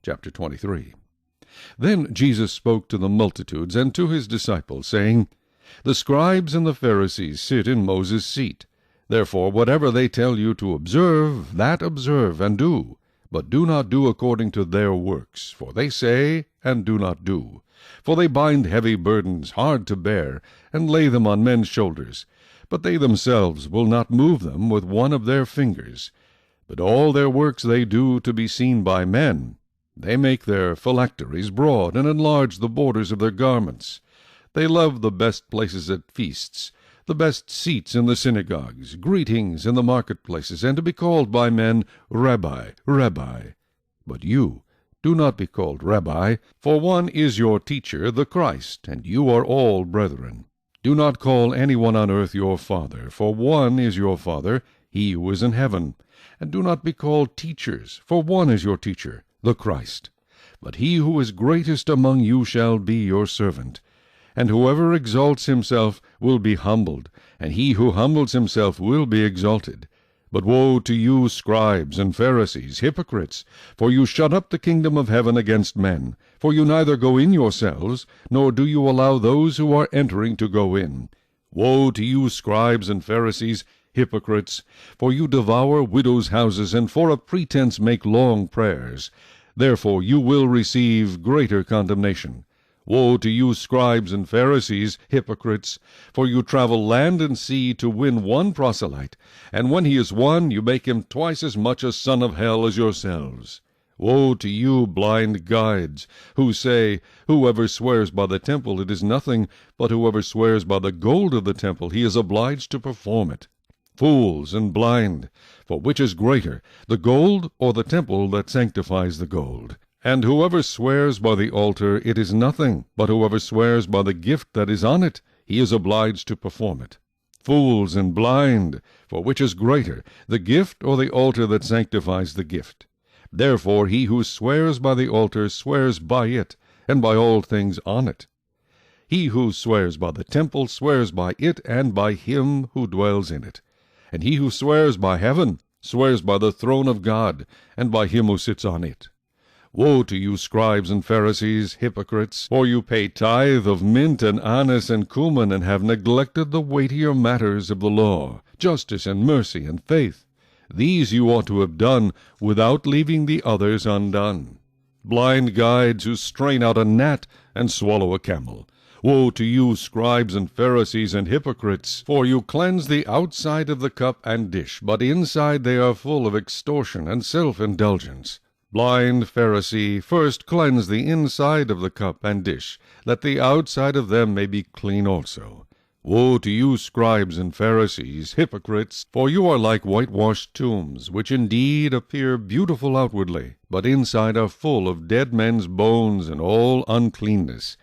Chapter 23. Then Jesus spoke to the multitudes and to his disciples, saying, The scribes and the Pharisees sit in Moses' seat. Therefore whatever they tell you to observe, that observe and do. But do not do according to their works, for they say and do not do. For they bind heavy burdens hard to bear, and lay them on men's shoulders. But they themselves will not move them with one of their fingers. But all their works they do to be seen by men. They make their phylacteries broad, and enlarge the borders of their garments. They love the best places at feasts, the best seats in the synagogues, greetings in the marketplaces, and to be called by men, Rabbi, Rabbi. But you, do not be called Rabbi, for one is your teacher, the Christ, and you are all brethren. Do not call anyone on earth your father, for one is your Father, he who is in heaven. And do not be called teachers, for one is your teacher, the Christ. But he who is greatest among you shall be your servant. And whoever exalts himself will be humbled, and he who humbles himself will be exalted. But woe to you, scribes and Pharisees, hypocrites! For you shut up the kingdom of heaven against men. For you neither go in yourselves, nor do you allow those who are entering to go in. Woe to you, scribes and Pharisees, hypocrites! For you devour widows' houses, and for a pretense make long prayers. Therefore you will receive greater condemnation. Woe to you, scribes and Pharisees, hypocrites! For you travel land and sea to win one proselyte, and when he is won, you make him twice as much a son of hell as yourselves. Woe to you, blind guides, who say, Whoever swears by the temple, it is nothing, but whoever swears by the gold of the temple, he is obliged to perform it. Fools and blind! For which is greater, the gold or the temple that sanctifies the gold? And whoever swears by the altar, it is nothing, but whoever swears by the gift that is on it, he is obliged to perform it. Fools and blind! For which is greater, the gift or the altar that sanctifies the gift? Therefore he who swears by the altar swears by it, and by all things on it. He who swears by the temple swears by it and by him who dwells in it. And he who swears by heaven swears by the throne of God, and by him who sits on it. Woe to you, scribes and Pharisees, hypocrites! For you pay tithe of mint and anise and cumin, and have neglected the weightier matters of the law, justice and mercy and faith. These you ought to have done, without leaving the others undone. Blind guides, who strain out a gnat and swallow a camel! Woe to you, scribes and Pharisees and hypocrites! For you cleanse the outside of the cup and dish, but inside they are full of extortion and self-indulgence. Blind Pharisee, first cleanse the inside of the cup and dish, that the outside of them may be clean also. Woe to you, scribes and Pharisees, hypocrites! For you are like whitewashed tombs, which indeed appear beautiful outwardly, but inside are full of dead men's bones and all uncleanness.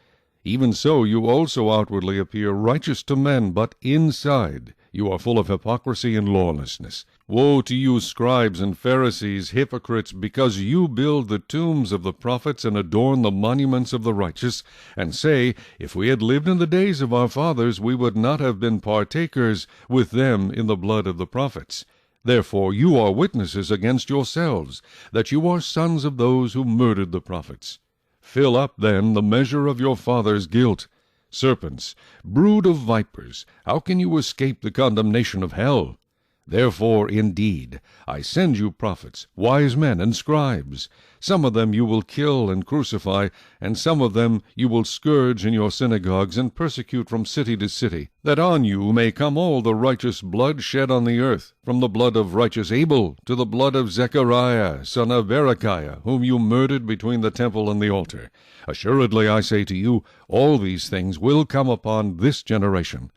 Even so you also outwardly appear righteous to men, but inside you are full of hypocrisy and lawlessness. Woe to you, scribes and Pharisees, hypocrites! Because you build the tombs of the prophets and adorn the monuments of the righteous, and say, If we had lived in the days of our fathers, we would not have been partakers with them in the blood of the prophets. Therefore you are witnesses against yourselves, that you are sons of those who murdered the prophets. Fill up, then, the measure of your father's guilt. Serpents, brood of vipers, how can you escape the condemnation of hell? Therefore, indeed, I send you prophets, wise men, and scribes. Some of them you will kill and crucify, and some of them you will scourge in your synagogues and persecute from city to city, that on you may come all the righteous blood shed on the earth, from the blood of righteous Abel to the blood of Zechariah, son of Berechiah, whom you murdered between the temple and the altar. Assuredly I say to you, all these things will come upon this generation.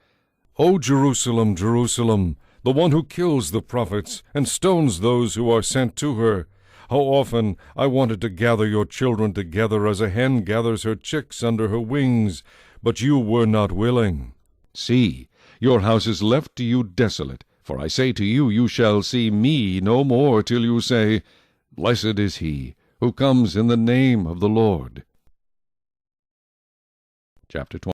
O Jerusalem, Jerusalem, the one who kills the prophets and stones those who are sent to her! How often I wanted to gather your children together as a hen gathers her chicks under her wings, but you were not willing. See, your house is left to you desolate, for I say to you, you shall see me no more till you say, Blessed is he who comes in the name of the Lord. Chapter 20.